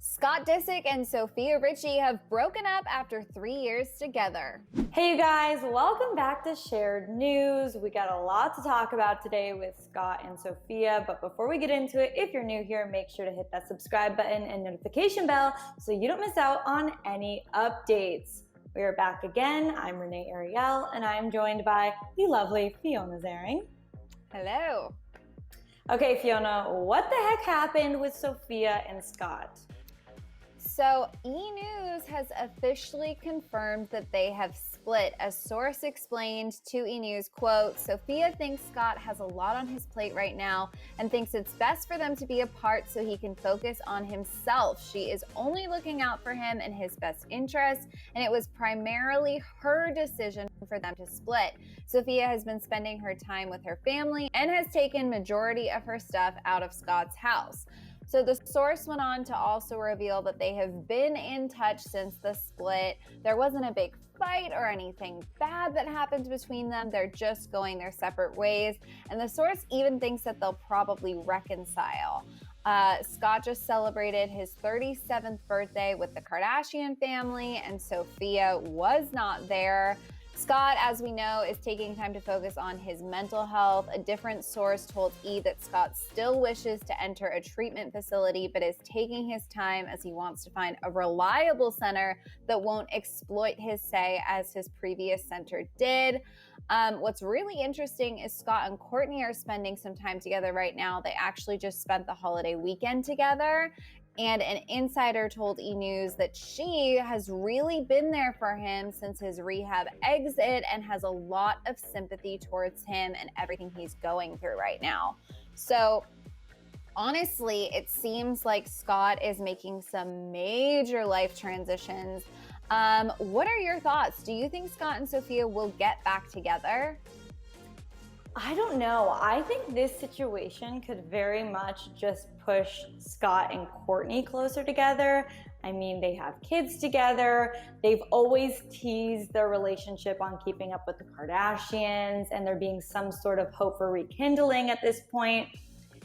Scott Disick and Sofia Richie have broken up after 3 years together. Hey you guys, welcome back to Shared News. We got a lot to talk about today with Scott and Sofia, but before we get into it, if you're new here, make sure to hit that subscribe button and notification bell so you don't miss out on any updates. We are back again. I'm Renee Ariel, and I'm joined by the lovely Fiona Zaring. Hello. Okay, Fiona, what the heck happened with Sofia and Scott? So E! News has officially confirmed that they have split. A source explained to E! News, quote, "Sofia thinks Scott has a lot on his plate right now and thinks it's best for them to be apart so he can focus on himself. She is only looking out for him and his best interest, and it was primarily her decision for them to split. Sofia has been spending her time with her family and has taken majority of her stuff out of Scott's house." So the source went on to also reveal that they have been in touch since the split. There wasn't a big fight or anything bad that happened between them. They're just going their separate ways. And the source even thinks that they'll probably reconcile. Scott just celebrated his 37th birthday with the Kardashian family, and Sofia was not there. Scott, as we know, is taking time to focus on his mental health. A different source told E! that Scott still wishes to enter a treatment facility, but is taking his time as he wants to find a reliable center that won't exploit his say as his previous center did. What's really interesting is Scott and Kourtney are spending some time together right now. They actually just spent the holiday weekend together. And an insider told E! News that she has really been there for him since his rehab exit and has a lot of sympathy towards him and everything he's going through right now. So honestly, it seems like Scott is making some major life transitions. What are your thoughts? Do you think Scott and Sofia will get back together? I don't know. I think this situation could very much just push Scott and Kourtney closer together. I mean, they have kids together. They've always teased their relationship on Keeping Up with the Kardashians, and there being some sort of hope for rekindling at this point.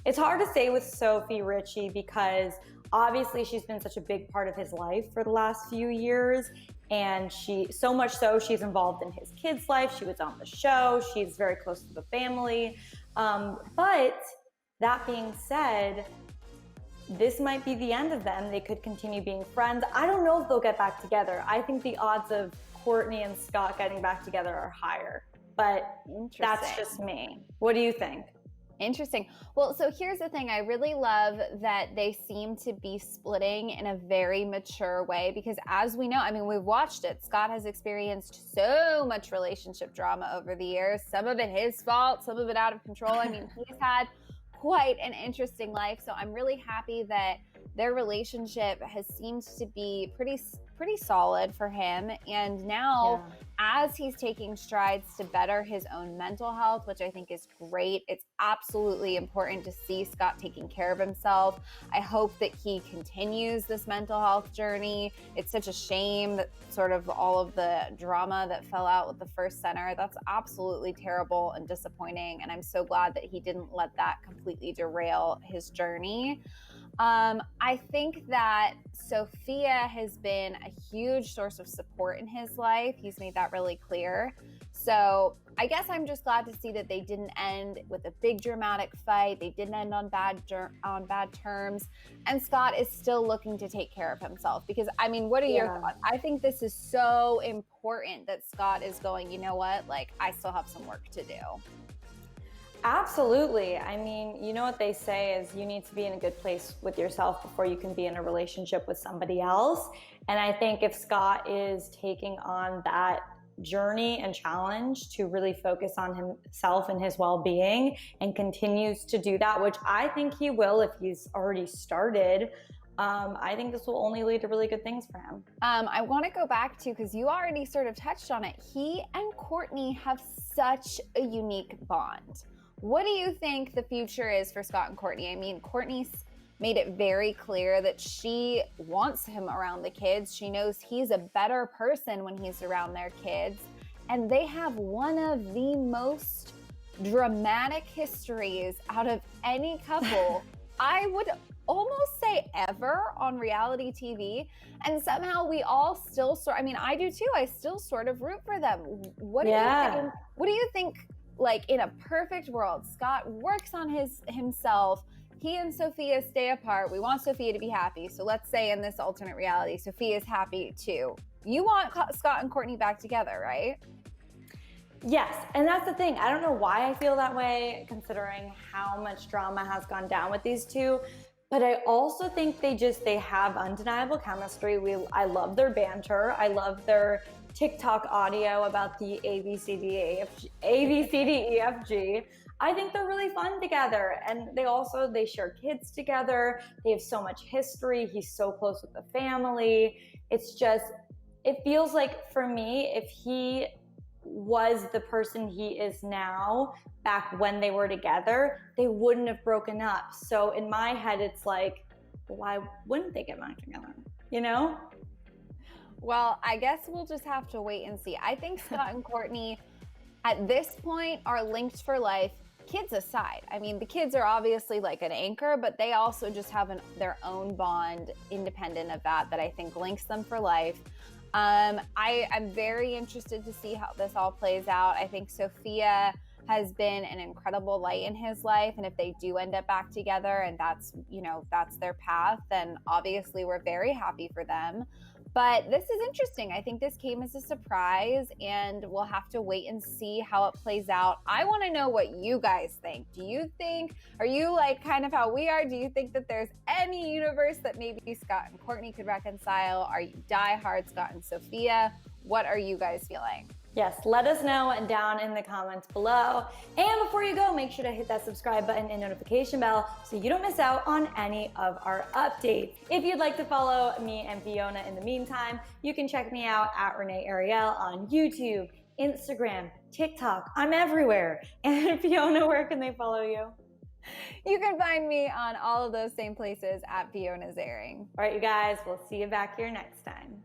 It's hard to say with Sophie Richie because obviously she's been such a big part of his life for the last few years. And so much so, she's involved in his kids' life. She was on the show. She's very close to the family. But that being said, this might be the end of them. They could continue being friends. I don't know if they'll get back together. I think the odds of Kourtney and Scott getting back together are higher. But that's just me. What do you think? Interesting. Well, so here's the thing. I really love that they seem to be splitting in a very mature way because as we know, I mean, we've watched it. Scott has experienced so much relationship drama over the years. Some of it his fault, some of it out of control. I mean, he's had quite an interesting life. So I'm really happy that their relationship has seemed to be pretty solid for him. And now as he's taking strides to better his own mental health, which I think is great, it's absolutely important to see Scott taking care of himself. I hope that he continues this mental health journey. It's such a shame that sort of all of the drama that fell out with the first center. That's absolutely terrible and disappointing. And I'm so glad that he didn't let that completely derail his journey. I think that Sofia has been a huge source of support in his life. He's made that really clear. So I guess I'm just glad to see that they didn't end with a big dramatic fight. They didn't end on bad terms. And Scott is still looking to take care of himself because, I mean, what are your thoughts? I think this is so important that Scott is going, you know what, like I still have some work to do. Absolutely. I mean, you know what they say is you need to be in a good place with yourself before you can be in a relationship with somebody else. And I think if Scott is taking on that journey and challenge to really focus on himself and his well-being and continues to do that, which I think he will if he's already started, I think this will only lead to really good things for him. I want to go back to, because you already sort of touched on it, he and Kourtney have such a unique bond. What do you think the future is for Scott and Kourtney? I mean, Kourtney's made it very clear that she wants him around the kids. She knows he's a better person when he's around their kids. And they have one of the most dramatic histories out of any couple. I would almost say ever on reality TV. And somehow we all still I mean, I do too. I still sort of root for them. What do you think? What do you think, like in a perfect world, Scott works on himself, he and Sofia stay apart. We want Sofia to be happy. So let's say in this alternate reality, Sofia is happy too. You want Scott and Kourtney back together, right? Yes, and that's the thing. I don't know why I feel that way, considering how much drama has gone down with these two. But I also think they have undeniable chemistry. I love their banter. I love their TikTok audio about the ABCDEFG. I think they're really fun together, and they share kids together. They have so much history. He's so close with the family. It feels like, for me, if he was the person he is now back when they were together, they wouldn't have broken up. So in my head, it's like, why wouldn't they get back together? You know? Well, I guess we'll just have to wait and see. I think Scott and Kourtney at this point are linked for life, kids aside. I mean, the kids are obviously like an anchor, but they also just have their own bond independent of that I think links them for life. I am very interested to see how this all plays out. I think Sofia has been an incredible light in his life, and if they do end up back together and that's their path, then obviously we're very happy for them. But this is interesting. I think this came as a surprise, and we'll have to wait and see how it plays out. I want to know what you guys think. Are you like kind of how we are? Do you think that there's any universe that maybe Scott and Kourtney could reconcile? Are you diehard Scott and Sofia? What are you guys feeling? Yes, let us know down in the comments below. And before you go, make sure to hit that subscribe button and notification bell so you don't miss out on any of our updates. If you'd like to follow me and Fiona in the meantime, you can check me out at Renee Ariel on YouTube, Instagram, TikTok. I'm everywhere. And Fiona, where can they follow you? You can find me on all of those same places at Fiona's Airing. All right, you guys, we'll see you back here next time.